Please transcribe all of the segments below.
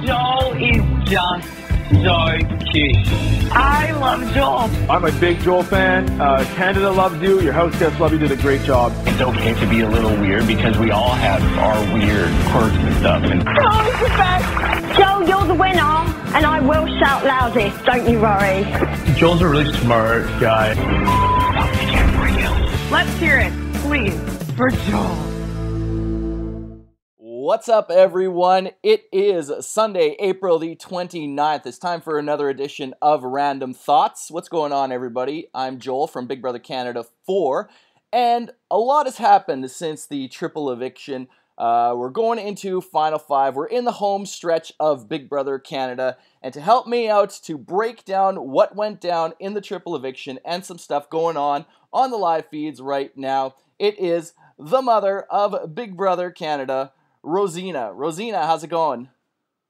Joel is just so cute. I love Joel. I'm a big Joel fan. Canada loves you. Your house guests love you. Did a great job. It's okay to be a little weird because we all have our weird quirks and stuff. And Joel is the best. Joel, you're the winner, and I will shout loudest, don't you worry. Joel's a really smart guy. Let's hear it, please, for Joel. What's up, everyone? It is Sunday, April the 29th. It's time for another edition of Random Thoughts. What's going on, everybody? I'm Joel from Big Brother Canada 4, and a lot has happened since the Triple Eviction. We're going into Final 5. We're in the home stretch of Big Brother Canada, and to help me out to break down what went down in the Triple Eviction and some stuff going on the live feeds right now, it is the mother of Big Brother Canada, Rozina. Rozina, how's it going?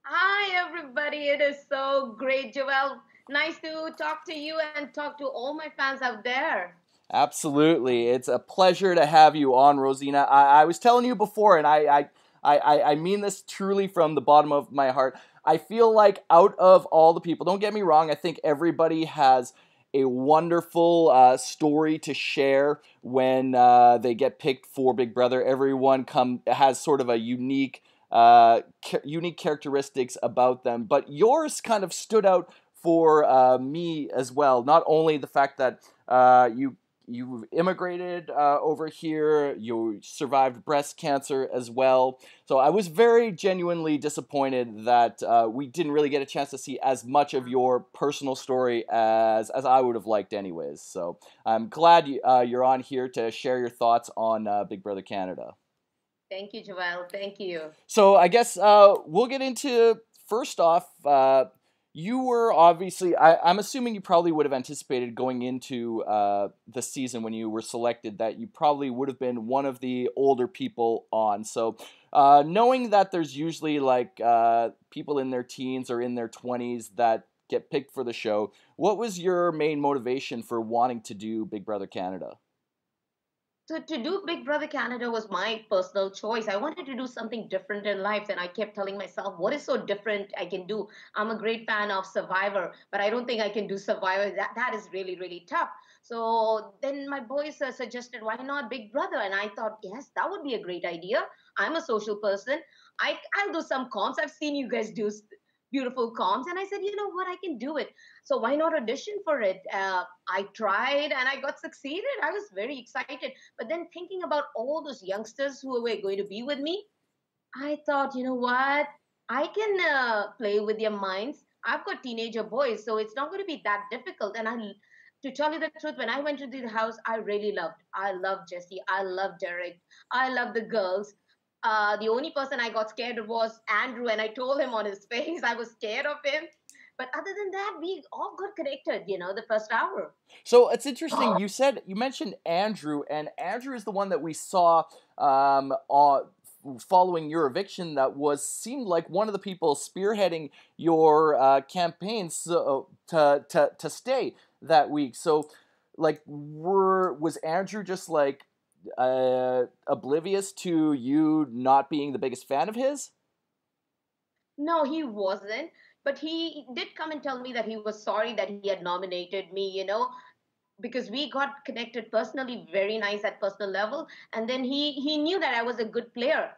Hi, everybody. It is so great, Joel. Nice to talk to you and talk to all my fans out there. Absolutely. It's a pleasure to have you on, Rozina. I was telling you before, and I mean this truly from the bottom of my heart. I feel like out of all the people, don't get me wrong, I think everybody has a wonderful story to share when they get picked for Big Brother. Everyone has sort of a unique characteristics about them, but yours kind of stood out for me as well. Not only the fact that you immigrated over here, you survived breast cancer as well. So I was very genuinely disappointed that we didn't really get a chance to see as much of your personal story as I would have liked anyways. So I'm glad you're on here to share your thoughts on Big Brother Canada. Thank you, Joel. Thank you. So I guess we'll get into, first off, you were obviously, I'm assuming you probably would have anticipated going into the season when you were selected that you probably would have been one of the older people on. So knowing that there's usually like people in their teens or in their 20s that get picked for the show, what was your main motivation for wanting to do Big Brother Canada? So to do Big Brother Canada was my personal choice. I wanted to do something different in life, and I kept telling myself, what is so different I can do? I'm a great fan of Survivor, but I don't think I can do Survivor. That is really, really tough. So then my boys suggested, why not Big Brother? And I thought, yes, that would be a great idea. I'm a social person. I'll do some comps. I've seen you guys do beautiful comps. And I said, you know what, I can do it. So why not audition for it? I tried and I got succeeded. I was very excited. But then thinking about all those youngsters who were going to be with me, I thought, you know what, I can play with their minds. I've got teenager boys, so it's not going to be that difficult. And to tell you the truth, when I went to the house, I loved Jesse. I loved Derek. I loved the girls. The only person I got scared of was Andrew, and I told him on his face I was scared of him. But other than that, we all got connected, the first hour. So it's interesting. You mentioned Andrew, and Andrew is the one that we saw following your eviction that seemed like one of the people spearheading your campaigns to stay that week. So, like, was Andrew just like oblivious to you not being the biggest fan of his? No, he wasn't. But he did come and tell me that he was sorry that he had nominated me, because we got connected personally, very nice at personal level. And then he knew that I was a good player.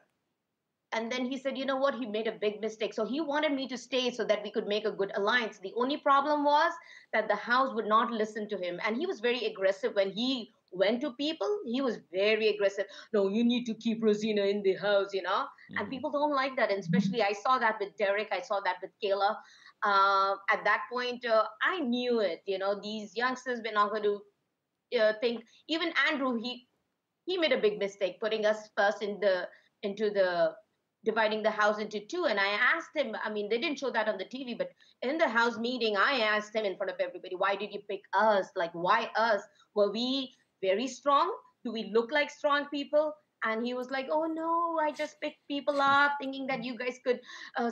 And then he said, you know what, he made a big mistake. So he wanted me to stay so that we could make a good alliance. The only problem was that the house would not listen to him. And he was very aggressive when he went to people. He was very aggressive. No, you need to keep Rozina in the house, Mm-hmm. And people don't like that. And especially I saw that with Derek. I saw that with Kayla. At that point, I knew it. These youngsters were not going to think. Even Andrew, he made a big mistake putting us first into the dividing the house into two. And I asked him, I mean, they didn't show that on the TV, but in the house meeting, I asked him in front of everybody, why did you pick us? Like, why us? Were we very strong? Do we look like strong people? And he was like, oh no, I just picked people up thinking that you guys could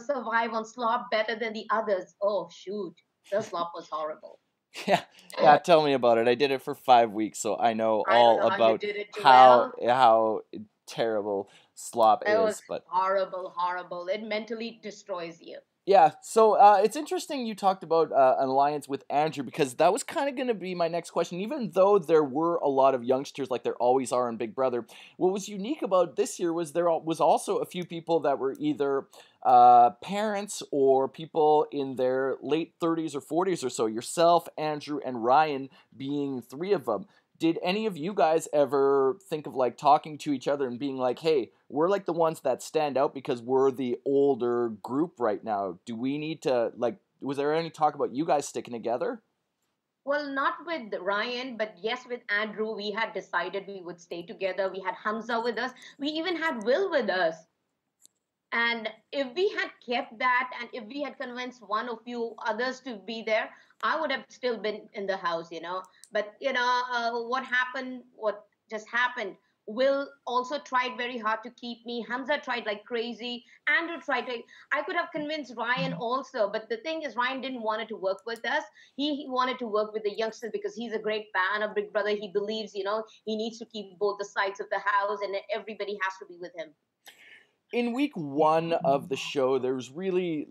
survive on slop better than the others. Oh, shoot. The slop was horrible. Yeah, tell me about it. I did it for 5 weeks, so I know all about how terrible slop it is. Was but horrible. It mentally destroys you. Yeah, so it's interesting you talked about an alliance with Andrew because that was kind of going to be my next question. Even though there were a lot of youngsters like there always are in Big Brother, what was unique about this year was there was also a few people that were either parents or people in their late 30s or 40s or so, yourself, Andrew, and Ryan being three of them. Did any of you guys ever think of like talking to each other and being like, hey, we're like the ones that stand out because we're the older group right now? Do we need to, like, was there any talk about you guys sticking together? Well, not with Ryan, but yes, with Andrew, we had decided we would stay together. We had Hamza with us. We even had Will with us. And if we had kept that, and if we had convinced one or few others to be there, I would have still been in the house. But what happened? What just happened? Will also tried very hard to keep me. Hamza tried like crazy. Andrew tried to. I could have convinced Ryan also, but the thing is, Ryan didn't want to work with us. He wanted to work with the youngsters because he's a great fan of Big Brother. He believes, he needs to keep both the sides of the house, and everybody has to be with him. In week one of the show, there's really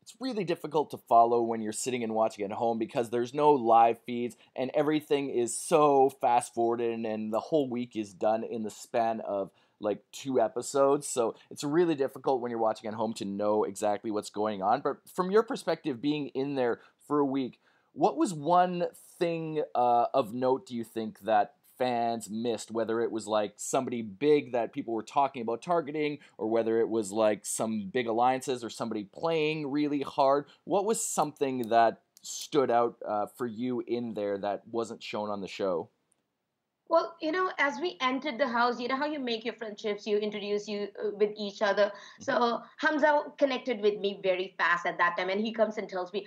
it's really difficult to follow when you're sitting and watching at home because there's no live feeds and everything is so fast forwarded and the whole week is done in the span of like 2 episodes. So it's really difficult when you're watching at home to know exactly what's going on. But from your perspective, being in there for a week, what was one thing of note do you think that fans missed, whether it was like somebody big that people were talking about targeting or whether it was like some big alliances or somebody playing really hard? What was something that stood out for you in there that wasn't shown on the show? Well, as we entered the house, you know how you make your friendships, you introduce you with each other. So Hamza connected with me very fast at that time, and he comes and tells me,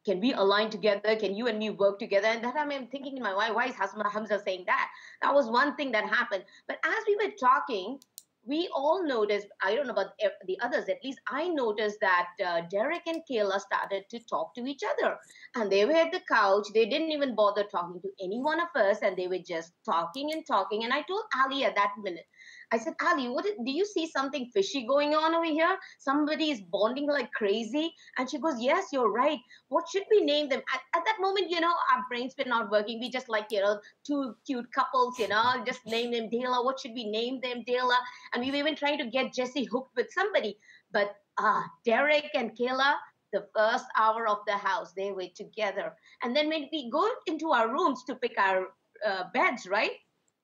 "Can we align together? Can you and me work together?" And that time I'm thinking in my mind, why is Hamza saying that? That was one thing that happened. But as we were talking, we all noticed, I don't know about the others, at least I noticed that Derek and Kayla started to talk to each other. And they were at the couch. They didn't even bother talking to any one of us. And they were just talking and talking. And I told Ali at that minute, I said, Ali, do you see something fishy going on over here? Somebody is bonding like crazy. And she goes, yes, you're right. What should we name them? At that moment, our brains were not working. We just like, two cute couples, just name them Dela. What should we name them, Dela? And we were even trying to get Jesse hooked with somebody. But Derek and Kayla, the first hour of the house, they were together. And then when we go into our rooms to pick our beds, right?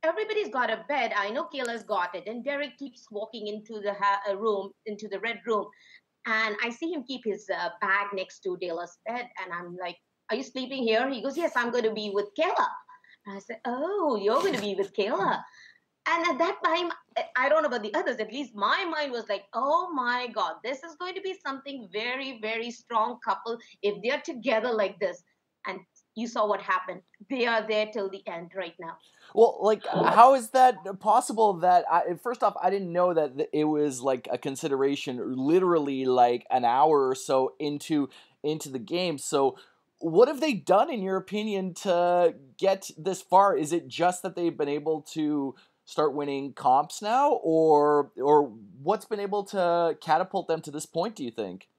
Everybody's got a bed. I know Kayla's got it. And Derek keeps walking into the room, into the red room. And I see him keep his bag next to Dela's bed. And I'm like, are you sleeping here? He goes, yes, I'm going to be with Kayla. And I said, oh, you're going to be with Kayla. And at that time, I don't know about the others, at least my mind was like, oh my God, this is going to be something very, very strong couple if they're together like this. And you saw what happened. They are there till the end right now. Well, like, how is that possible that, first off, I didn't know that it was, like, a consideration literally, like, an hour or so into the game. So what have they done, in your opinion, to get this far? Is it just that they've been able to start winning comps now? Or what's been able to catapult them to this point, do you think?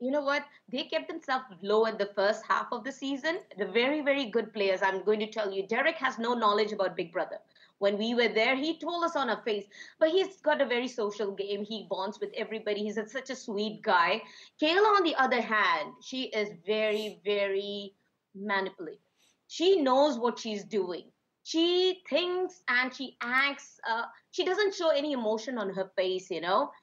You know what? They kept themselves low at the first half of the season. The very, very good players, I'm going to tell you, Derek has no knowledge about Big Brother. When we were there, he told us on our face, but he's got a very social game. He bonds with everybody. He's such a sweet guy. Kayla, on the other hand, she is very, very manipulative. She knows what she's doing. She thinks and she acts. She doesn't show any emotion on her face.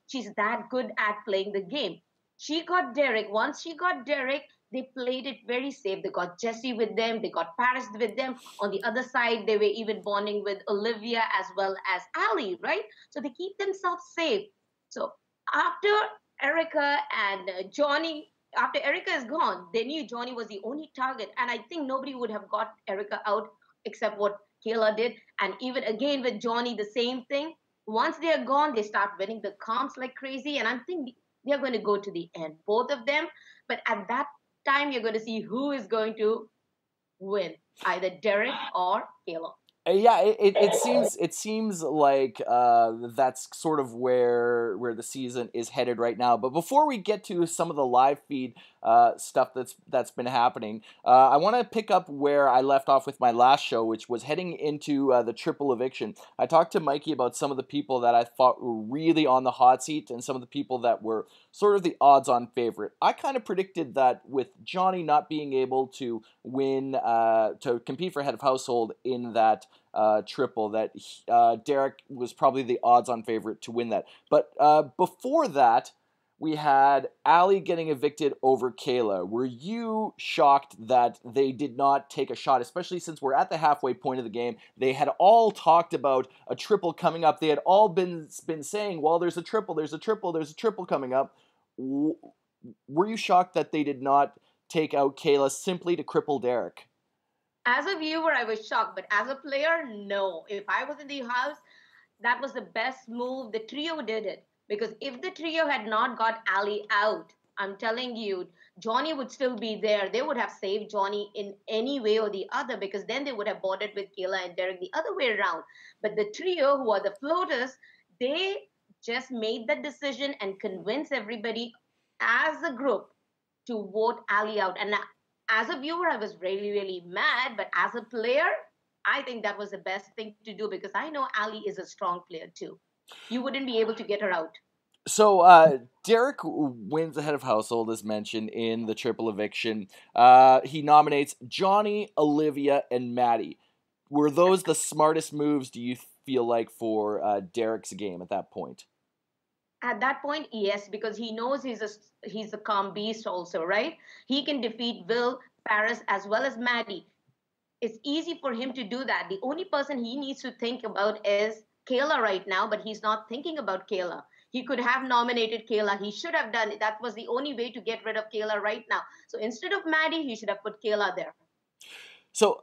She's that good at playing the game. She got Derek. Once she got Derek, they played it very safe. They got Jesse with them. They got Paris with them. On the other side, they were even bonding with Olivia as well as Ali, right? So they keep themselves safe. So after Erica and Johnny, after Erica is gone, they knew Johnny was the only target. And I think nobody would have got Erica out except what Kayla did. And even again with Johnny, the same thing. Once they are gone, they start winning the comps like crazy. And I'm thinking, they're going to go to the end, both of them. But at that time, you're going to see who is going to win, either Derek or Kayla. Yeah, it seems like that's sort of where the season is headed right now. But before we get to some of the live feed stuff that's been happening, I want to pick up where I left off with my last show, which was heading into the triple eviction. I talked to Mikey about some of the people that I thought were really on the hot seat and some of the people that were sort of the odds-on favorite. I kind of predicted that with Johnny not being able to win, to compete for head of household in that triple, that Derek was probably the odds-on favorite to win that. But before that, we had Ali getting evicted over Kayla. Were you shocked that they did not take a shot, especially since we're at the halfway point of the game? They had all talked about a triple coming up. They had all been saying, well, there's a triple coming up. Were you shocked that they did not take out Kayla simply to cripple Derek? As a viewer, I was shocked, but as a player, no. If I was in the house, that was the best move. The trio did it. Because if the trio had not got Ali out, I'm telling you, Johnny would still be there. They would have saved Johnny in any way or the other, because then they would have bonded with Kayla and Derek the other way around. But the trio, who are the floaters, they just made that decision and convinced everybody as a group to vote Ali out. And as a viewer, I was really, really mad. But as a player, I think that was the best thing to do, because I know Ali is a strong player too. You wouldn't be able to get her out. So Derek wins the head of household, as mentioned, in the triple eviction. He nominates Johnny, Olivia, and Maddie. Were those the smartest moves, do you feel like, for Derek's game at that point? At that point, yes, because he knows he's a calm beast also, right? He can defeat Will, Paris, as well as Maddie. It's easy for him to do that. The only person he needs to think about is Kayla right now, but he's not thinking about Kayla. He could have nominated Kayla. He should have done it. That was the only way to get rid of Kayla right now. So instead of Maddie, he should have put Kayla there. So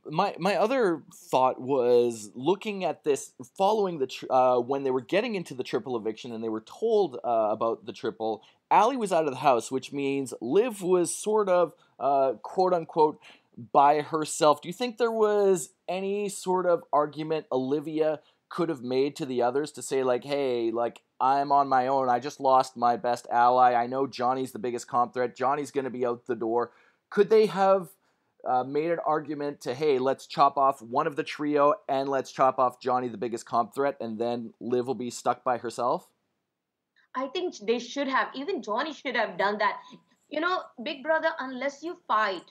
my other thought was looking at this, following the when they were getting into the triple eviction and they were told about the triple, Ali was out of the house, which means Liv was sort of quote unquote by herself. Do you think there was any sort of argument Olivia could have made to the others to say, like, hey, like, I'm on my own, I just lost my best ally, I know Johnny's the biggest comp threat, Johnny's going to be out the door? Could they have made an argument to, hey, let's chop off one of the trio and let's chop off Johnny, the biggest comp threat, and then Liv will be stuck by herself? I think they should have. Even Johnny should have done that. You know, Big Brother, unless you fight,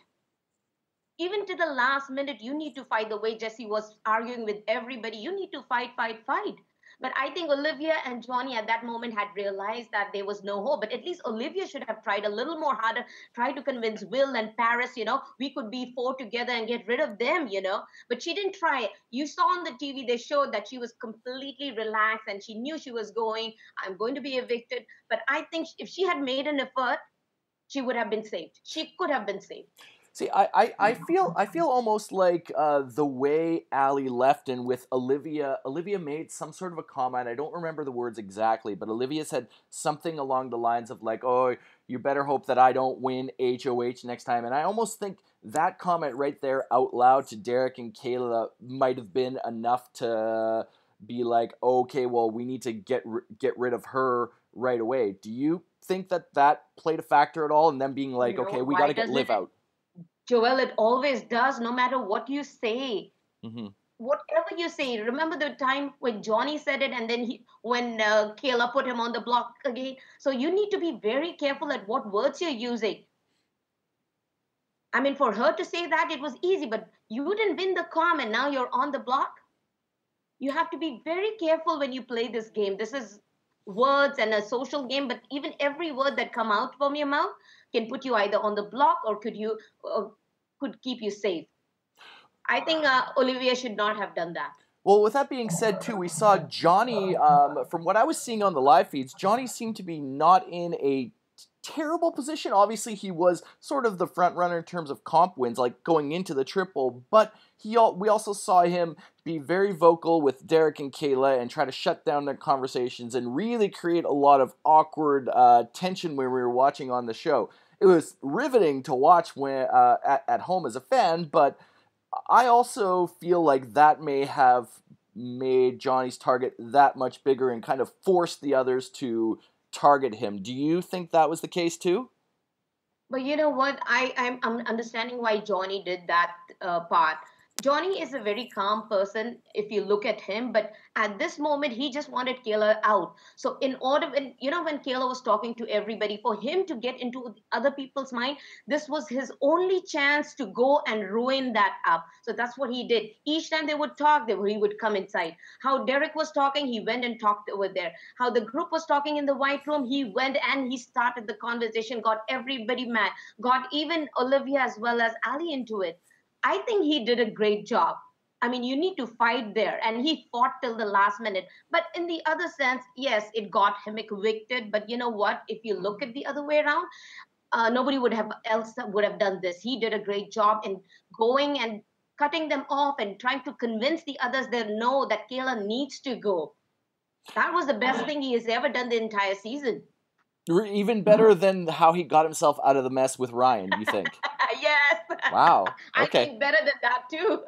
even to the last minute, you need to fight the way Jesse was arguing with everybody. You need to fight. But I think Olivia and Johnny at that moment had realized that there was no hope. But at least Olivia should have tried a little more harder, try to convince Will and Paris, we could be four together and get rid of them, But she didn't try. You saw on the TV, they showed that she was completely relaxed and she knew she was I'm going to be evicted. But I think if she had made an effort, she would have been saved. She could have been saved. See, I feel almost like the way Ali left and with Olivia made some sort of a comment. I don't remember the words exactly, but Olivia said something along the lines of like, oh, you better hope that I don't win HOH next time. And I almost think that comment right there out loud to Derek and Kayla might have been enough to be like, okay, well, we need to get rid of her right away. Do you think that played a factor at all in them being like, okay, we got to get Liv out? Joel, it always does, no matter what you say. Mm-hmm. Whatever you say. Remember the time when Johnny said it and then when Kayla put him on the block again? So you need to be very careful at what words you're using. I mean, for her to say that, it was easy, but you didn't win the calm and now you're on the block. You have to be very careful when you play this game. This is words and a social game, but even every word that come out from your mouth can put you either on the block or could keep you safe. I think Olivia should not have done that. Well, with that being said, too, we saw Johnny, from what I was seeing on the live feeds, Johnny seemed to be not in a terrible position. Obviously, he was sort of the front runner in terms of comp wins, like going into the triple, but we also saw him be very vocal with Derek and Kayla and try to shut down their conversations and really create a lot of awkward tension when we were watching on the show. It was riveting to watch when at home as a fan, but I also feel like that may have made Johnny's target that much bigger and kind of forced the others to target him. Do you think that was the case too? But you know what? I'm understanding why Johnny did that part. Johnny is a very calm person if you look at him, but at this moment he just wanted Kayla out. So in order, when Kayla was talking to everybody, for him to get into other people's mind, this was his only chance to go and ruin that up. So that's what he did. Each time they would talk, he would come inside. How Derek was talking, he went and talked over there. How the group was talking in the white room, he went and he started the conversation, got everybody mad, got even Olivia as well as Ali into it. I think he did a great job. I mean, you need to fight there, and he fought till the last minute. But in the other sense, yes, it got him evicted. But you know what? If you look at the other way around, nobody would have done this. He did a great job in going and cutting them off and trying to convince the others that no, that Kayla needs to go. That was the best thing he has ever done the entire season. Even better than how he got himself out of the mess with Ryan, you think? Yes. Wow. Okay. I think better than that too.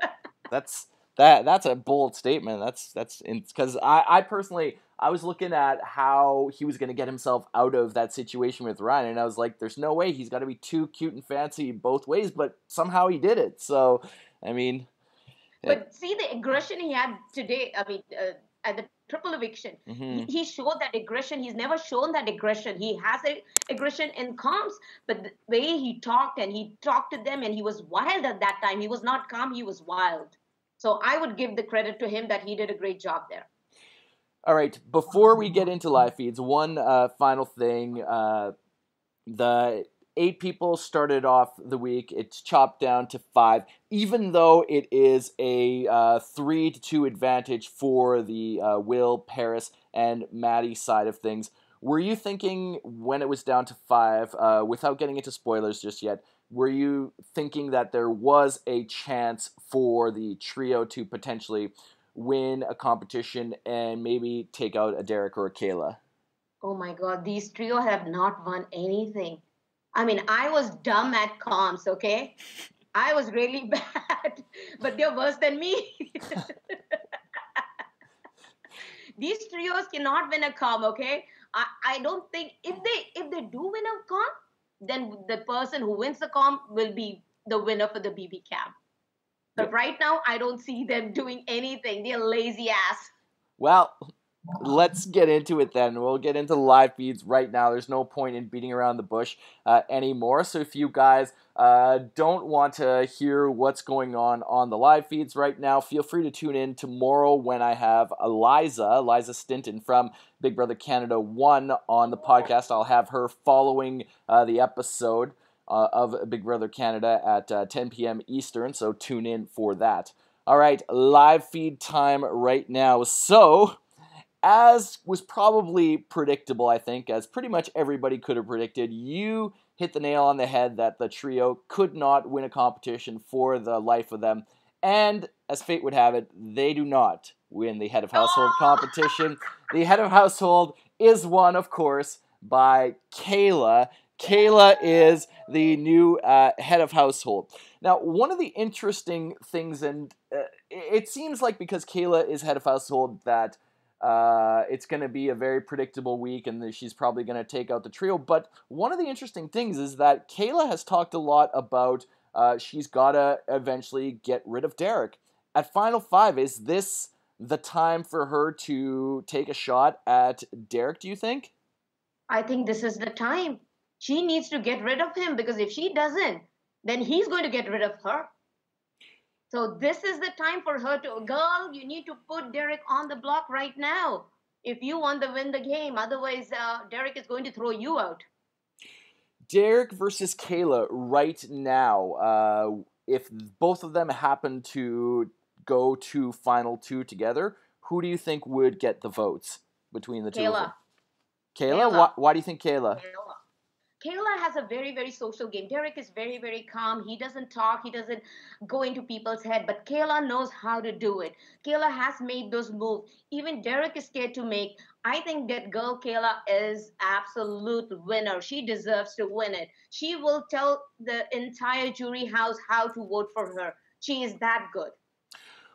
That's a bold statement. That's because I personally I was looking at how he was going to get himself out of that situation with Ryan, and I was like, there's no way. He's got to be too cute and fancy both ways, but somehow he did it. So, I mean, but see the aggression he had today. I mean, at the triple eviction, he showed that aggression. He's never shown that aggression. He has aggression in comms, but the way he talked to them, and he was wild at that time. He was not calm. He was wild. So I would give the credit to him that he did a great job there. All right. Before we get into live feeds, one final thing. The 8 people started off the week. It's chopped down to 5, even though it is a 3-2 advantage for the Will, Paris, and Maddie side of things. Were you thinking when it was down to 5, without getting into spoilers just yet, were you thinking that there was a chance for the trio to potentially win a competition and maybe take out a Derek or a Kayla? Oh my God, these trio have not won anything. I mean, I was dumb at comms, okay? I was really bad, but they're worse than me. These trios cannot win a comm, okay? I don't think if they do win a comm, then the person who wins the comm will be the winner for the BBCAN. But right now, I don't see them doing anything. They're lazy ass. Well, let's get into it then. We'll get into the live feeds right now. There's no point in beating around the bush anymore. So if you guys don't want to hear what's going on the live feeds right now, feel free to tune in tomorrow when I have Eliza Stinton from Big Brother Canada 1 on the podcast. I'll have her following the episode of Big Brother Canada at 10 p.m. Eastern, so tune in for that. All right, live feed time right now. So, as was probably predictable, I think, as pretty much everybody could have predicted, you hit the nail on the head that the trio could not win a competition for the life of them. And, as fate would have it, they do not win the Head of Household competition. The Head of Household is won, of course, by Kayla. Kayla is the new head of household. Now, one of the interesting things, and it seems like because Kayla is head of household that it's going to be a very predictable week and she's probably going to take out the trio. But one of the interesting things is that Kayla has talked a lot about she's got to eventually get rid of Derek. At Final 5, is this the time for her to take a shot at Derek, do you think? I think this is the time. She needs to get rid of him because if she doesn't, then he's going to get rid of her. So this is the time for her to, girl, you need to put Derek on the block right now if you want to win the game. Otherwise, Derek is going to throw you out. Derek versus Kayla right now. If both of them happen to go to Final 2 together, who do you think would get the votes between the two of them? Kayla? Why do you think Kayla? Kayla has a very, very social game. Derek is very, very calm. He doesn't talk. He doesn't go into people's head. But Kayla knows how to do it. Kayla has made those moves. Even Derek is scared to make. I think that girl Kayla is absolute winner. She deserves to win it. She will tell the entire jury house how to vote for her. She is that good.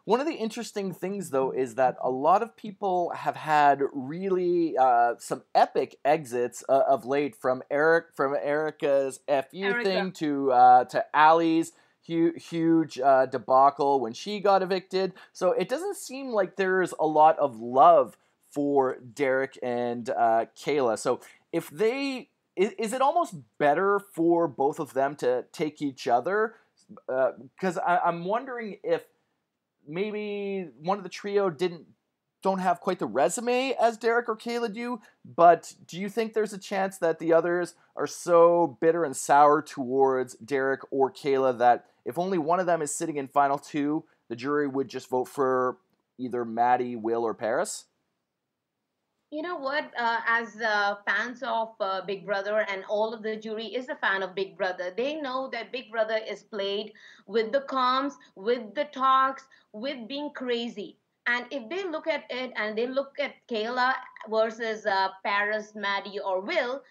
One of the interesting things, though, is that a lot of people have had really some epic exits of late, from Erica's FU thing Erica. to Allie's huge debacle when she got evicted. So it doesn't seem like there's a lot of love for Derek and Kayla. So if they is it almost better for both of them to take each other? Because I'm wondering if maybe one of the trio don't have quite the resume as Derek or Kayla do, but do you think there's a chance that the others are so bitter and sour towards Derek or Kayla that if only one of them is sitting in final two, the jury would just vote for either Maddie, Will, or Paris? You know what? As fans of Big Brother, and all of the jury is a fan of Big Brother, they know that Big Brother is played with the comms, with the talks, with being crazy. And if they look at it and they look at Kayla versus Paris, Maddie, or Will,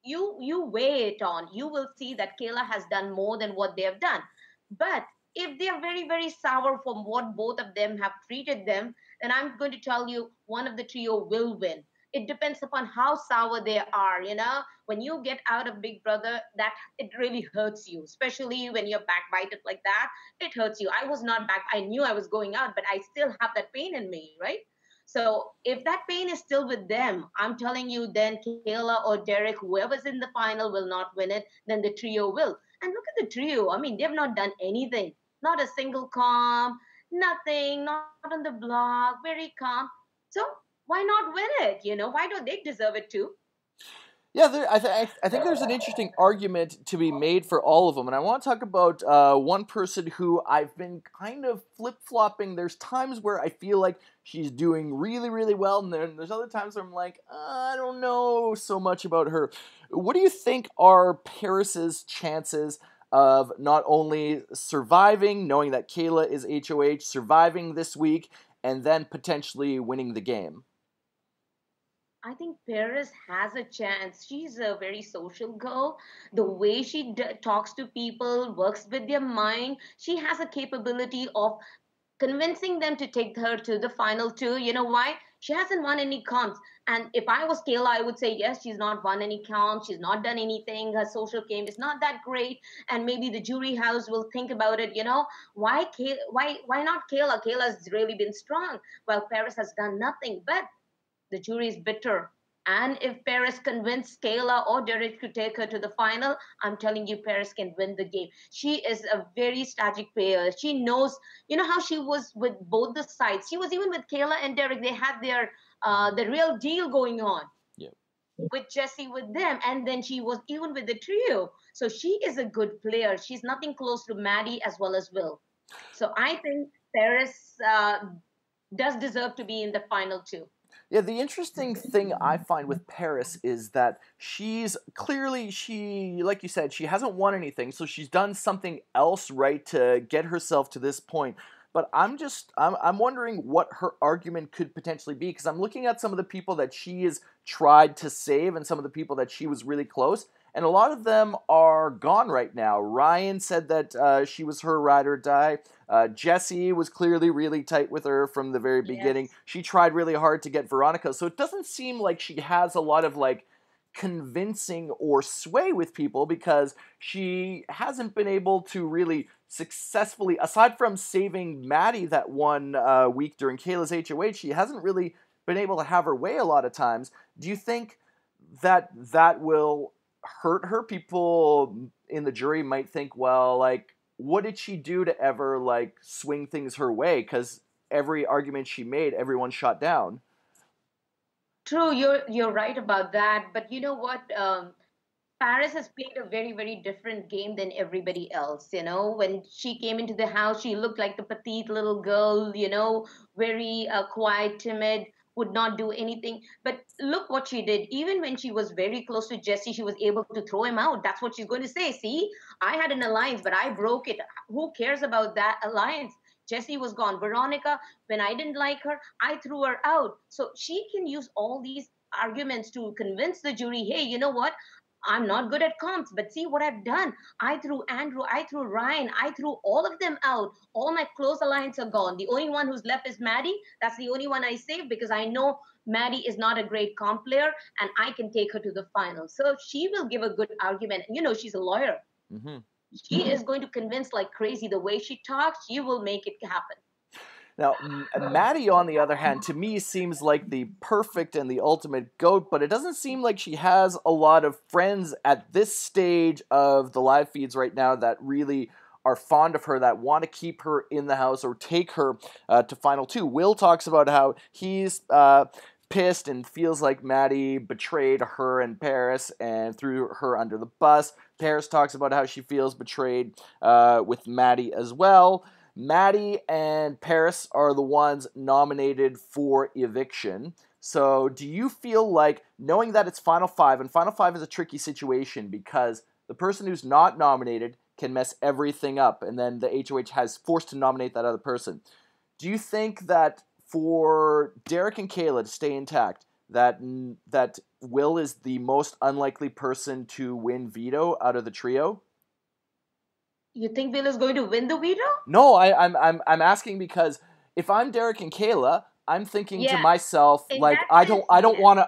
you weigh it on. You will see that Kayla has done more than what they have done. But if they are very, very sour from what both of them have treated them, then I'm going to tell you one of the trio will win. It depends upon how sour they are. When you get out of Big Brother, that it really hurts you, especially when you're backbited like that. It hurts you. I was not back. I knew I was going out, but I still have that pain in me, right? So if that pain is still with them, I'm telling you, then Kayla or Derek, whoever's in the final, will not win it. Then the trio will. And look at the trio. I mean, they've not done anything. Not a single calm, nothing, not on the block, very calm. So why not win it? Why don't they deserve it too? Yeah, I think there's an interesting argument to be made for all of them. And I want to talk about one person who I've been kind of flip-flopping. There's times where I feel like she's doing really, really well, and there's other times where I'm like, I don't know so much about her. What do you think are Paris's chances of not only surviving, knowing that Kayla is HOH, surviving this week, and then potentially winning the game? I think Paris has a chance. She's a very social girl. The way she talks to people, works with their mind, she has a capability of convincing them to take her to the final two. You know why? She hasn't won any comps. And if I was Kayla, I would say, yes, she's not won any comps. She's not done anything. Her social game is not that great. And maybe the jury house will think about it. Why not Kayla? Kayla's really been strong. Well, Paris has done nothing. But the jury is bitter. And if Paris convinced Kayla or Derek to take her to the final, I'm telling you, Paris can win the game. She is a very strategic player. She knows, how she was with both the sides. She was even with Kayla and Derek. They had their the real deal going on. Yeah. With Jesse with them, and then she was even with the trio. So she is a good player. She's nothing close to Maddie as well as Will. So I think Paris does deserve to be in the final two. Yeah, the interesting thing I find with Paris is that she's clearly, like you said, she hasn't won anything, so she's done something else right to get herself to this point. But I'm wondering what her argument could potentially be, because I'm looking at some of the people that she has tried to save and some of the people that she was really close, and a lot of them are gone right now. Ryan said that she was her ride or die. Jessie was clearly really tight with her from the very beginning. Yes. She tried really hard to get Veronica, so it doesn't seem like she has a lot of convincing or sway with people, because she hasn't been able to really successfully, aside from saving Maddie that one week during Kayla's HOH, she hasn't really been able to have her way a lot of times. Do you think that will hurt her? People in the jury might think, well, what did she do to ever swing things her way? Because every argument she made, everyone shot down. True, you're right about that. But you know what? Paris has played a very, very different game than everybody else. When she came into the house, she looked like the petite little girl, very quiet, timid, would not do anything. But look what she did. Even when she was very close to Jesse, she was able to throw him out. That's what she's going to say. See, I had an alliance, but I broke it. Who cares about that alliance? Jesse was gone. Veronica, when I didn't like her, I threw her out. So she can use all these arguments to convince the jury, hey, you know what? I'm not good at comps, but see what I've done. I threw Andrew, I threw Ryan, I threw all of them out. All my close alliance are gone. The only one who's left is Maddie. That's the only one I saved because I know Maddie is not a great comp player and I can take her to the final. So she will give a good argument. You know, she's a lawyer. Mm-hmm. She is going to convince like crazy. The way she talks, she will make it happen. Now, Maddie, on the other hand, to me seems like the perfect and the ultimate GOAT, but it doesn't seem like she has a lot of friends at this stage of the live feeds right now that really are fond of her, that want to keep her in the house or take her to Final 2. Will talks about how he's pissed and feels like Maddie betrayed her and Paris and threw her under the bus. Paris talks about how she feels betrayed with Maddie as well. Maddie and Paris are the ones nominated for eviction. So do you feel like, knowing that it's Final 5, and Final 5 is a tricky situation because the person who's not nominated can mess everything up, and then the HOH has forced to nominate that other person. Do you think that for Derek and Kayla to stay intact, that Will is the most unlikely person to win veto out of the trio? You think Will is going to win the veto? No, I'm asking because if I'm Derek and Kayla, I'm thinking to myself, like, I don't want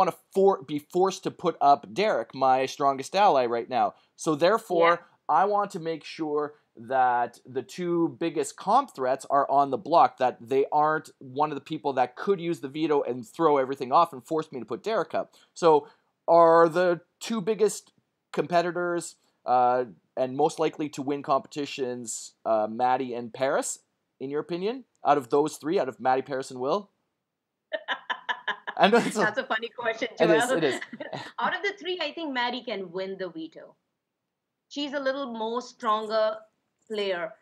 to be forced to put up Derek, my strongest ally right now. So therefore, I want to make sure that the two biggest comp threats are on the block, that they aren't one of the people that could use the veto and throw everything off and force me to put Derek up. So are the two biggest competitors and most likely to win competitions Maddie and Paris, in your opinion? Out of those three, out of Maddie, Paris, and Will? I know that's a funny question, Joel. It is. Out of the three, I think Maddie can win the veto. She's a little more stronger player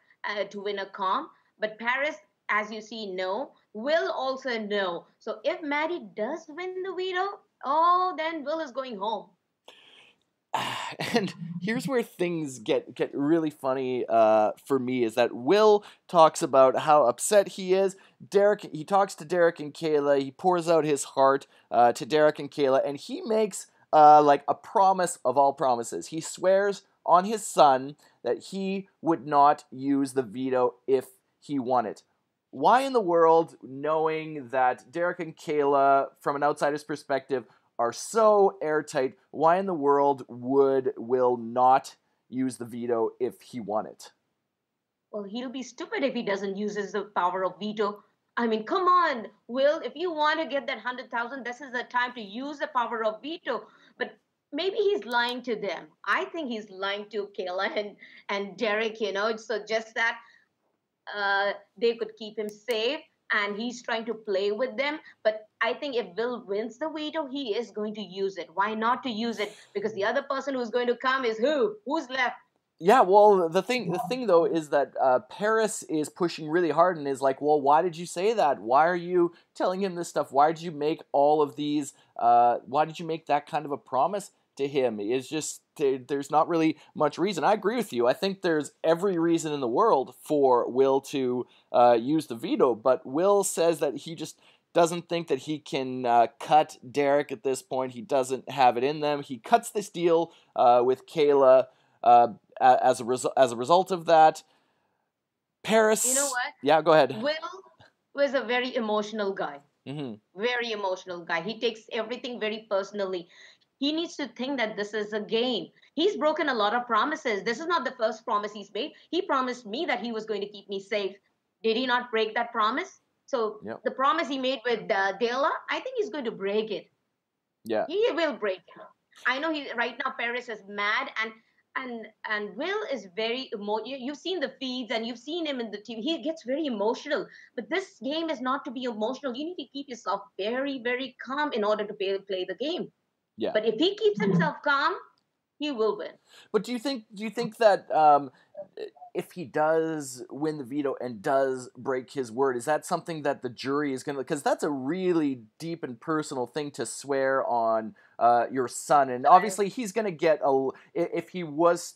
to win a comp. But Paris, as you see, no. Will also no. So if Maddie does win the veto, then Will is going home. And here's where things get really funny for me, is that Will talks about how upset he is. He talks to Derek and Kayla. He pours out his heart to Derek and Kayla, and he makes like a promise of all promises. He swears on his son that he would not use the veto if he won it. Why in the world, knowing that Derek and Kayla, from an outsider's perspective, are so airtight, why in the world would Will not use the veto if he won it? Well, he'll be stupid if he doesn't use the power of veto. I mean, come on, Will, if you want to get that 100,000, this is the time to use the power of veto. But maybe he's lying to them. I think he's lying to Kayla and Derek, so just that they could keep him safe. And he's trying to play with them. But I think if Will wins the veto, he is going to use it. Why not to use it? Because the other person who's going to come is who? Who's left? Yeah, well, the thing though is that Paris is pushing really hard and is like, well, why did you say that? Why are you telling him this stuff? Why did you make all of these? Why did you make that kind of a promise to him? It's just, there's not really much reason. I agree with you. I think there's every reason in the world for Will to use the veto, but Will says that he just doesn't think that he can cut Derek at this point. He doesn't have it in them. He cuts this deal with Kayla as a result of that. Paris. You know what? Yeah, go ahead. Will was a very emotional guy. Mm-hmm. Very emotional guy. He takes everything very personally. He needs to think that this is a game. He's broken a lot of promises. This is not the first promise he's made. He promised me that he was going to keep me safe. Did he not break that promise? So the promise he made with Dela, I think he's going to break it. Yeah. He will break it. I know right now Paris is mad and Will is very emotional. You've seen the feeds and you've seen him in the TV. He gets very emotional. But this game is not to be emotional. You need to keep yourself very, very calm in order to play the game. Yeah. But if he keeps himself calm, he will win. But do you think that if he does win the veto and does break his word, is that something that the jury is going to, because that's a really deep and personal thing to swear on your son, and obviously he's going to get if he wins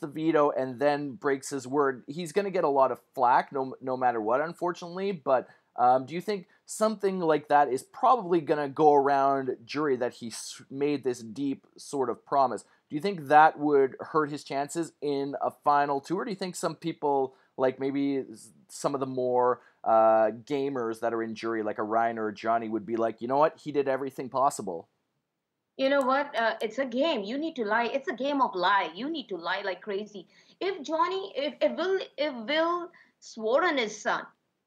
the veto and then breaks his word, he's going to get a lot of flack no matter what, unfortunately. But Do you think something like that is probably going to go around jury, that he made this deep sort of promise? Do you think that would hurt his chances in a final two? Or do you think some people, like maybe some of the more gamers that are in jury, like a Ryan or a Johnny, would be like, you know what, he did everything possible? You know what? It's a game. You need to lie. It's a game of lie. You need to lie like crazy. If Will swore on his son,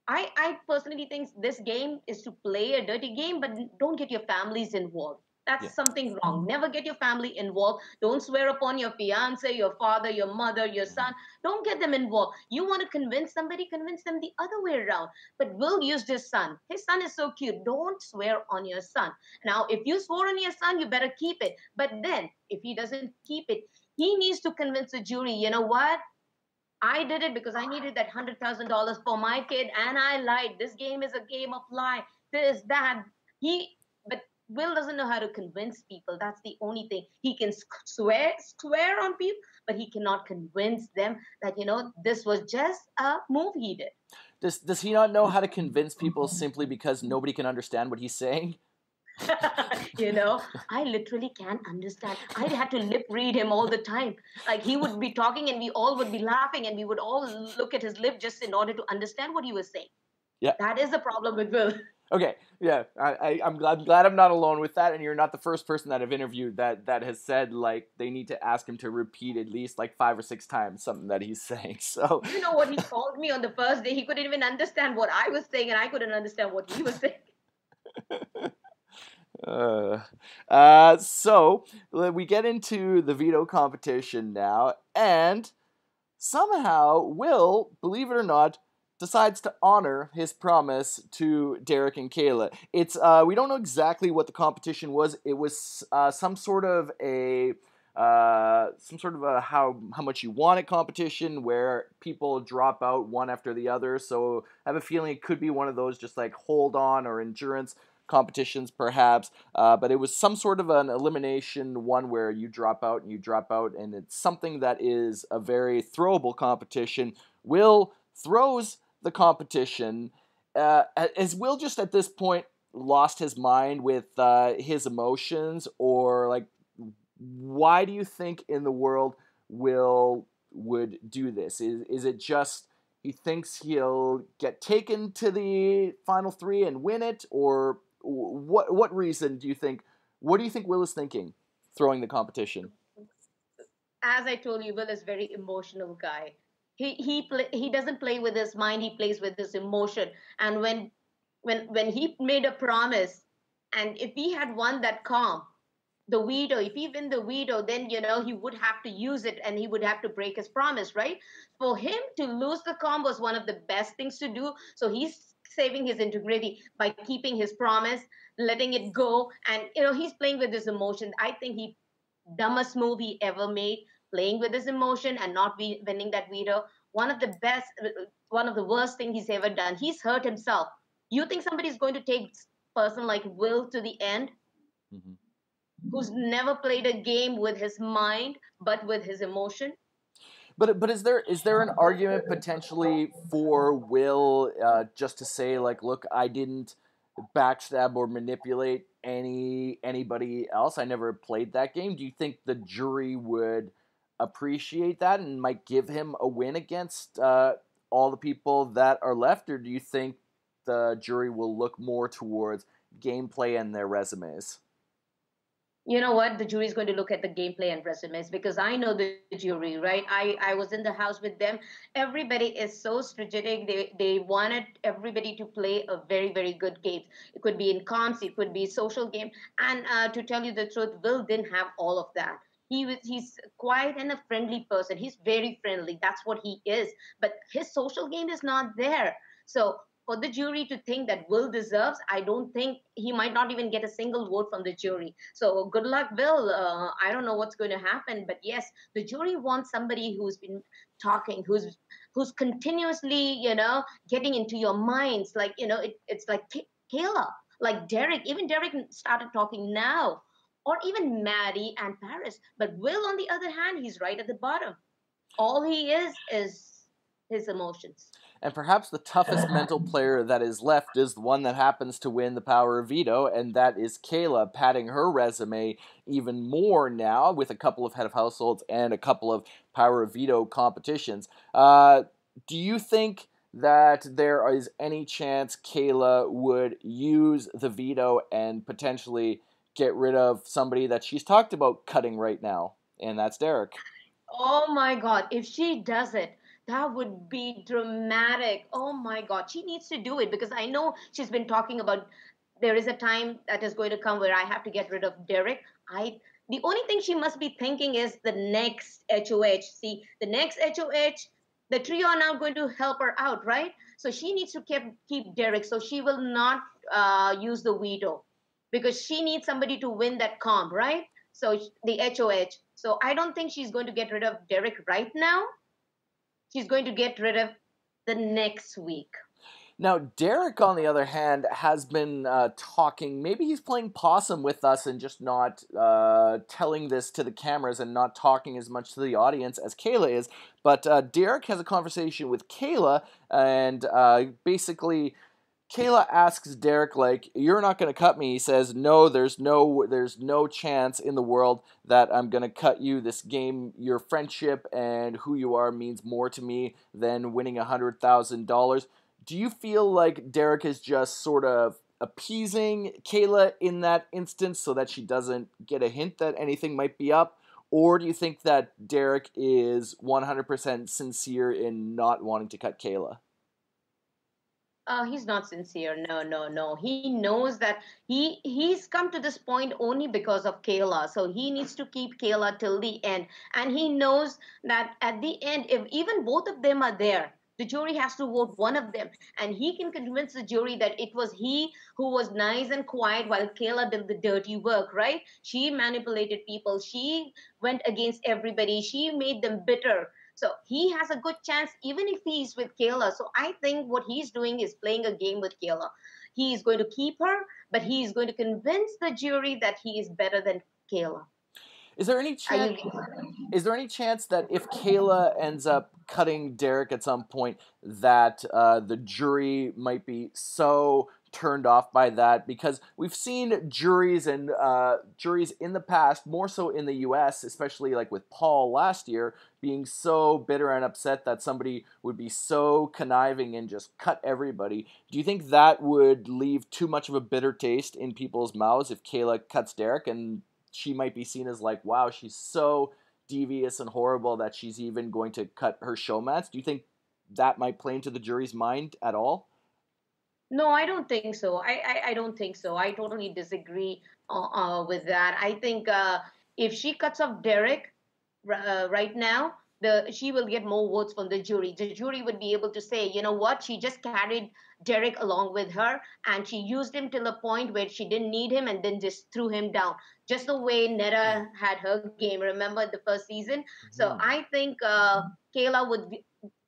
I personally think this game is to play a dirty game, but don't get your families involved. Yeah. That's something wrong. Never get your family involved. Don't swear upon your fiance, your father, your mother, your son. Don't get them involved. You want to convince somebody, convince them the other way around. But Will used his son. His son is so cute. Don't swear on your son. Now, if you swore on your son, you better keep it. But then, if he doesn't keep it, he needs to convince the jury, you know what? I did it because I needed that $100,000 for my kid, and I lied. This game is a game of lie. This, that. But Will doesn't know how to convince people. That's the only thing. He can swear on people, but he cannot convince them that this was just a move he did. Does he not know how to convince people simply because nobody can understand what he's saying? I literally can't understand. I had to lip read him all the time. Like he would be talking and we all would be laughing and we would all look at his lip just in order to understand what he was saying. Yeah. That is the problem with Will. Okay, yeah, I'm glad I'm not alone with that, and you're not the first person that I've interviewed that has said, like, they need to ask him to repeat at least, like, 5 or 6 times something that he's saying, so... You know what he called me on the first day? He couldn't even understand what I was saying, and I couldn't understand what he was saying. So, we get into the veto competition now, and somehow Will, believe it or not, decides to honor his promise to Derek and Kayla. It's we don't know exactly what the competition was. It was some sort of a how much you want it competition where people drop out one after the other. So I have a feeling it could be one of those just like hold on or endurance competitions perhaps, but it was some sort of an elimination one where you drop out, and it's something that is a very throwable competition. Will throws the competition. Has Will just at this point lost his mind with his emotions, or like why do you think in the world Will would do this? Is it just he thinks he'll get taken to the final 3 and win it, or what reason do you think? What do you think Will is thinking throwing the competition? As I told you, Will is a very emotional guy. He doesn't play with his mind. He plays with his emotion. And when he made a promise, and if he had won that comp, the veto, if he win the veto, then he would have to use it and he would have to break his promise, right? For him to lose the comp was one of the best things to do. So he's saving his integrity by keeping his promise, letting it go, and he's playing with his emotion. I think he dumbest move he ever made, playing with his emotion and not winning that veto. One of the worst things he's ever done. He's hurt himself. You think somebody's going to take a person like Will to the end, who's never played a game with his mind but with his emotion? But is there an argument potentially for Will just to say like, look, I didn't backstab or manipulate anybody else. I never played that game. Do you think the jury would appreciate that and might give him a win against all the people that are left, or do you think the jury will look more towards gameplay and their resumes? You know what? The jury is going to look at the gameplay and resumes, because I know the jury, right? I was in the house with them. Everybody is so strategic. They wanted everybody to play a very, very good game. It could be in comps, it could be social game. And to tell you the truth, Will didn't have all of that. He's quiet and a friendly person. He's very friendly. That's what he is. But his social game is not there. So for the jury to think that Will deserves, I don't think he might not even get a single vote from the jury. So good luck, Will. I don't know what's going to happen, but yes, the jury wants somebody who's been talking, who's continuously, getting into your minds. Like, it's like Kayla, like Derek. Even Derek started talking now, or even Maddie and Paris. But Will, on the other hand, he's right at the bottom. All he is his emotions. And perhaps the toughest mental player that is left is the one that happens to win the power of veto, and that is Kayla, padding her resume even more now with a couple of head of households and a couple of power of veto competitions. Do you think that there is any chance Kayla would use the veto and potentially get rid of somebody that she's talked about cutting right now? And that's Derek. Oh my God, if she does it, that would be dramatic. Oh my God, she needs to do it because I know she's been talking about there is a time that is going to come where I have to get rid of Derek. The only thing she must be thinking is the next HOH. See, the next HOH, the trio are now going to help her out, right? So she needs to keep Derek. So she will not use the veto because she needs somebody to win that comp, right? So the HOH. So I don't think she's going to get rid of Derek right now. She's going to get rid of the next week. Now, Derek, on the other hand, has been talking. Maybe he's playing possum with us and just not telling this to the cameras and not talking as much to the audience as Kayla is. But Derek has a conversation with Kayla, and basically Kayla asks Derek, like, "You're not going to cut me." He says, "No, there's no chance in the world that I'm going to cut you. This game, your friendship and who you are means more to me than winning $100,000. Do you feel like Derek is just sort of appeasing Kayla in that instance so that she doesn't get a hint that anything might be up? Or do you think that Derek is 100% sincere in not wanting to cut Kayla? He's not sincere. No, no, no. He knows that he's come to this point only because of Kayla. So he needs to keep Kayla till the end. And he knows that at the end, if even both of them are there, the jury has to vote one of them. And he can convince the jury that it was he who was nice and quiet while Kayla did the dirty work, right? She manipulated people. She went against everybody. She made them bitter. So he has a good chance, even if he's with Kayla. So I think what he's doing is playing a game with Kayla. He is going to keep her, but he is going to convince the jury that he is better than Kayla. Is there any chance? Is there any chance that if Kayla ends up cutting Derek at some point, that the jury might be so turned off by that? Because we've seen juries and juries in the past, more so in the U.S., especially like with Paul last year, being so bitter and upset that somebody would be so conniving and just cut everybody. Do you think that would leave too much of a bitter taste in people's mouths if Kayla cuts Derek, and she might be seen as like, wow, she's so devious and horrible that she's even going to cut her showmats? Do you think that might play into the jury's mind at all? No, I don't think so. I don't think so. I totally disagree with that. I think if she cuts off Derek right now, she will get more votes from the jury. The jury would be able to say, you know what, she just carried Derek along with her, and she used him till a point where she didn't need him, and then just threw him down, just the way Netta had her game. Remember the first season? So I think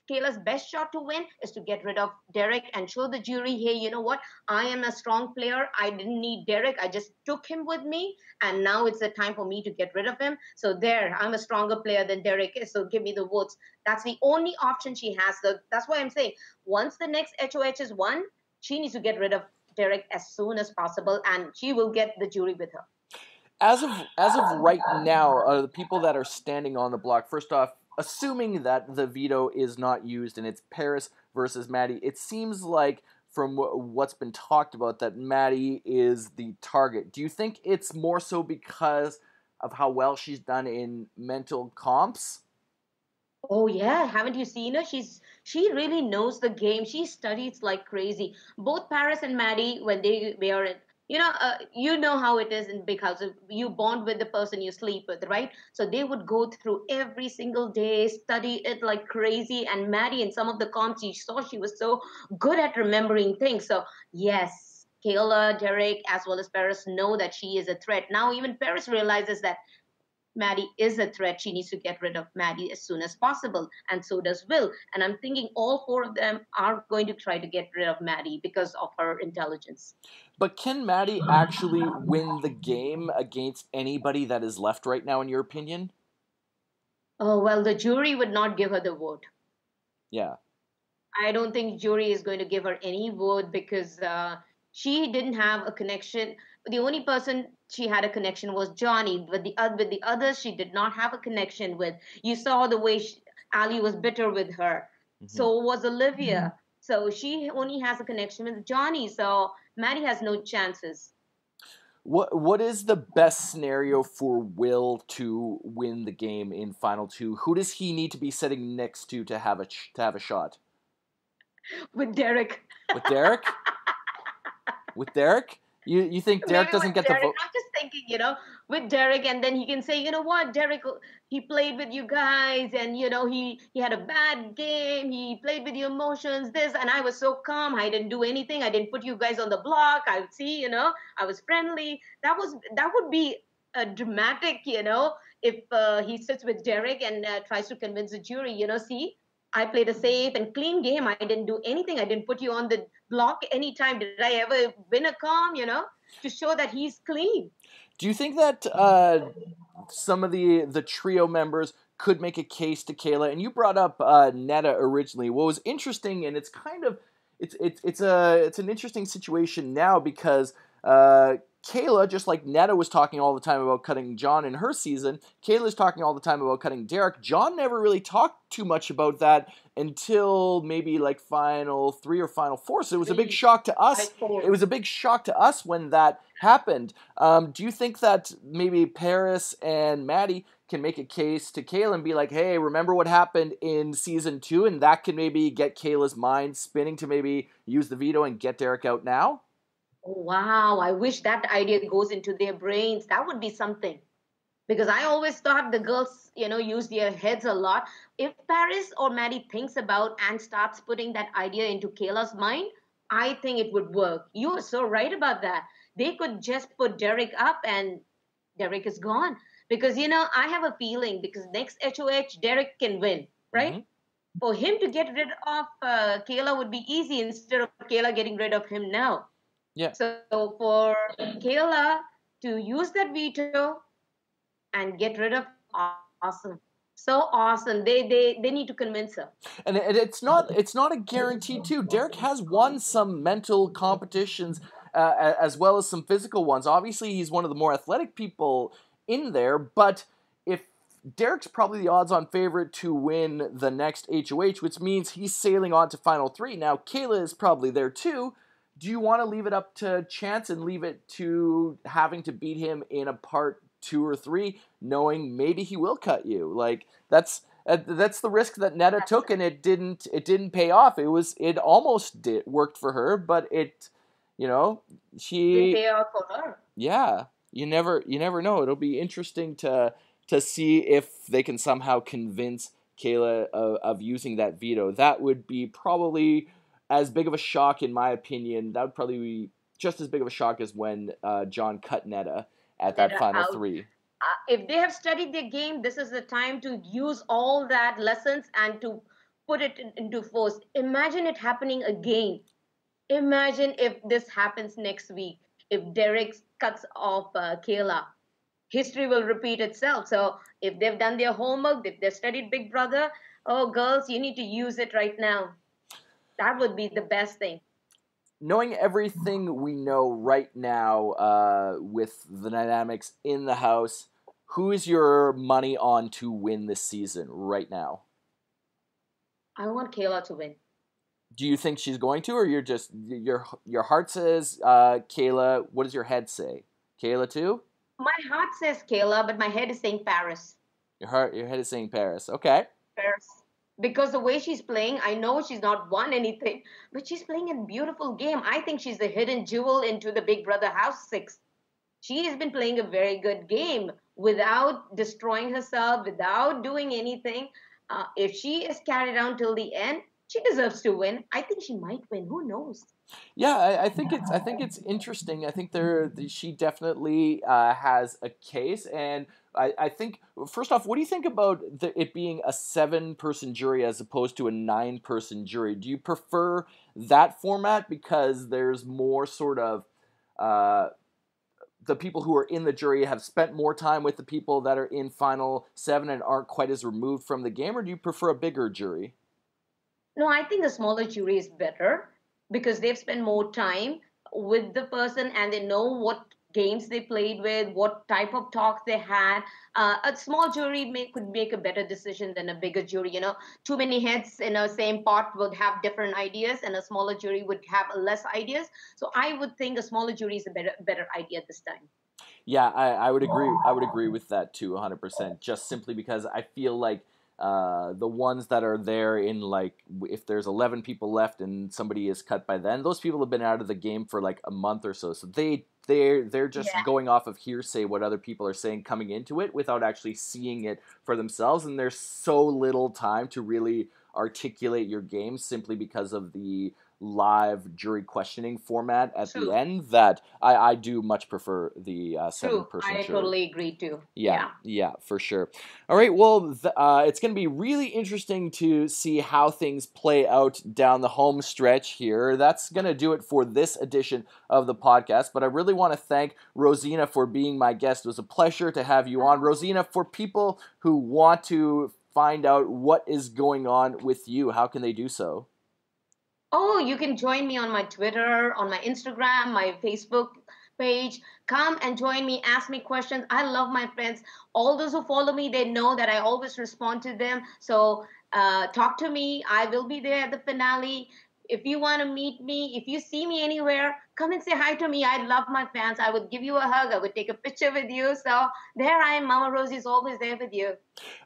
Kayla's best shot to win is to get rid of Derek and show the jury, hey, you know what? I am a strong player. I didn't need Derek. I just took him with me. And now it's the time for me to get rid of him. So there, I'm a stronger player than Derek is. So give me the votes. That's the only option she has. So that's why I'm saying once the next HOH is won, she needs to get rid of Derek as soon as possible. And she will get the jury with her. As of right now, the people that are standing on the block, first off, assuming that the veto is not used and it's Paris versus Maddie, it seems like from what's been talked about that Maddie is the target. Do you think it's more so because of how well she's done in mental comps? Oh yeah, haven't you seen her? She really knows the game. She studies like crazy. Both Paris and Maddie, when they were in, you know how it is in big house. You bond with the person you sleep with, right? So they would go through every single day, study it like crazy. And Maddie, in some of the comps, you saw she was so good at remembering things. So yes, Kayla, Derek, as well as Paris know that she is a threat. Now even Paris realizes that Maddie is a threat. She needs to get rid of Maddie as soon as possible. And so does Will. And I'm thinking all four of them are going to try to get rid of Maddie because of her intelligence. But can Maddie actually win the game against anybody that is left right now, in your opinion? Oh, well, the jury would not give her the vote. Yeah. I don't think jury is going to give her any vote because she didn't have a connection. The only person she had a connection was Johnny, but with the others she did not have a connection with. You saw the way Ali was bitter with her. Hmm. So was Olivia. So she only has a connection with Johnny. So Maddie has no chances. What is the best scenario for Will to win the game in Final Two? Who does he need to be sitting next to have a shot? With Derek. With Derek? With Derek? You think Derek Maybe doesn't with get Derek. the vote? I'm just thinking, with Derek, and then he can say, you know what, Derek, he played with you guys, and he had a bad game. He played with your emotions, this, and I was so calm. I didn't do anything. I didn't put you guys on the block. I would see, I was friendly. That would be a dramatic, if he sits with Derek and tries to convince the jury, see. I played a safe and clean game. I didn't do anything. I didn't put you on the block anytime. Did I ever win a calm, to show that he's clean? Do you think that some of the trio members could make a case to Kayla? And you brought up Netta originally. What was interesting, and it's kind of it's an interesting situation now because Kayla, just like Netta was talking all the time about cutting John in her season, Kayla's talking all the time about cutting Derek. John never really talked too much about that until maybe like Final 3 or Final 4. So it was a big shock to us. It was a big shock to us when that happened. Do you think that maybe Paris and Maddie can make a case to Kayla and be like, hey, remember what happened in season 2? And that can maybe get Kayla's mind spinning to maybe use the veto and get Derek out now? Oh, wow. I wish that idea goes into their brains. That would be something. Because I always thought the girls, use their heads a lot. If Paris or Maddie thinks about and starts putting that idea into Kayla's mind, I think it would work. You are so right about that. They could just put Derek up and Derek is gone. Because, I have a feeling because next HOH, Derek can win, right? Mm-hmm. For him to get rid of Kayla would be easy instead of Kayla getting rid of him now. Yeah. So for Kayla to use that veto and get rid of awesome. So awesome. They need to convince her. And it's not a guarantee too. Derek has won some mental competitions as well as some physical ones. Obviously, he's one of the more athletic people in there, but if Derek's probably the odds-on favorite to win the next HOH, which means he's sailing on to Final 3. Now, Kayla is probably there too. Do you want to leave it up to chance and leave it to having to beat him in a part 2 or 3, knowing maybe he will cut you? Like that's the risk that Netta took, and it didn't pay off. It almost worked for her, but she didn't pay off for her. Yeah, you never know. It'll be interesting to see if they can somehow convince Kayla of using that veto. That would be probably as big of a shock, in my opinion. That would probably be just as big of a shock as when John cut Netta at that Final 3. If they have studied their game, this is the time to use all that lessons and to put it into force. Imagine it happening again. Imagine if this happens next week. If Derek cuts off Kayla, history will repeat itself. So if they've done their homework, if they've studied Big Brother, oh, girls, you need to use it right now. That would be the best thing. Knowing everything we know right now with the dynamics in the house, who is your money on to win this season right now? I want Kayla to win. Do you think she's going to, or you're just your heart says Kayla? What does your head say? Kayla too? My heart says Kayla, but my head is saying Paris. Your head is saying Paris. Okay. Paris. Because the way she's playing, I know she's not won anything, but she's playing a beautiful game. I think she's the hidden jewel into the Big Brother House 6. She has been playing a very good game without destroying herself, without doing anything. If she is carried on till the end, she deserves to win. I think she might win. Who knows? Yeah, I think it's interesting. I think she definitely has a case, and I think first off, what do you think about it being a 7-person jury as opposed to a 9-person jury? Do you prefer that format because there's more sort of the people who are in the jury have spent more time with the people that are in Final 7 and aren't quite as removed from the game, or do you prefer a bigger jury? No, I think the smaller jury is better because they've spent more time with the person and they know what games they played with, what type of talks they had. A small jury could make a better decision than a bigger jury. You know, too many heads in a same pot would have different ideas, and a smaller jury would have less ideas. So I would think a smaller jury is a better idea this time. Yeah, I would agree. I would agree with that too, 100%. Just simply because I feel like the ones that are there in like if there's 11 people left and somebody is cut by then, those people have been out of the game for like a month or so. So they're just Yeah. going off of hearsay what other people are saying coming into it without actually seeing it for themselves, and there's so little time to really articulate your game simply because of the live jury questioning format at the True. end that I do much prefer the True. 7-person I jury. totally agree too. Yeah, for sure. All right, well, it's going to be really interesting to see how things play out down the home stretch here. That's going to do it for this edition of the podcast, but I really want to thank Rozina for being my guest. It was a pleasure to have you on. Rozina, for people who want to find out what is going on with you, how can they do so? Oh, you can join me on my Twitter, on my Instagram, my Facebook page. Come and join me, ask me questions. I love my friends. All those who follow me, they know that I always respond to them. So talk to me. I will be there at the finale. If you want to meet me, if you see me anywhere, come and say hi to me. I love my fans. I would give you a hug. I would take a picture with you. So there I am. Mama Rosie is always there with you.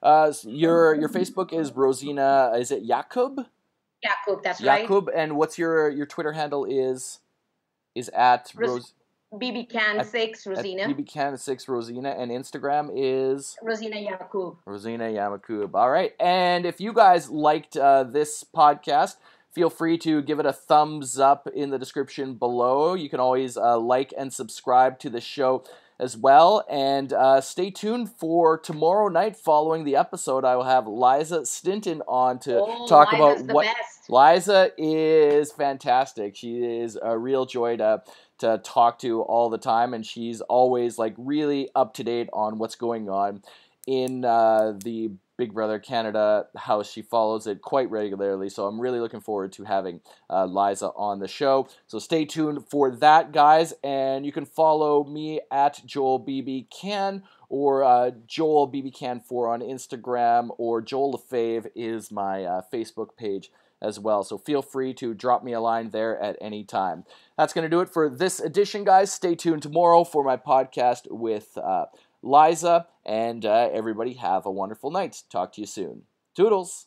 Your Facebook is Rozina, is it Yaqub? Yaqub, that's right. Yaqub, and what's your Twitter handle is at Rose BBCAN6 Rozina. BBCAN6 Rozina, and Instagram is Rozina Yaqub. Rozina Yaqub. All right, and if you guys liked this podcast, feel free to give it a thumbs up in the description below. You can always like and subscribe to the show as well, and stay tuned for tomorrow night following the episode. I will have Liza Stinton on to talk Liza's about the what best. Liza is fantastic. She is a real joy to talk to all the time, and she's always like really up to date on what's going on in the Big Brother Canada house. She follows it quite regularly, so I'm really looking forward to having Liza on the show. So stay tuned for that, guys, and you can follow me at JoelBBCan or JoelBBCan4 on Instagram, or Joel LaFave is my Facebook page as well. So feel free to drop me a line there at any time. That's going to do it for this edition, guys. Stay tuned tomorrow for my podcast with Liza, and everybody have a wonderful night. Talk to you soon. Toodles!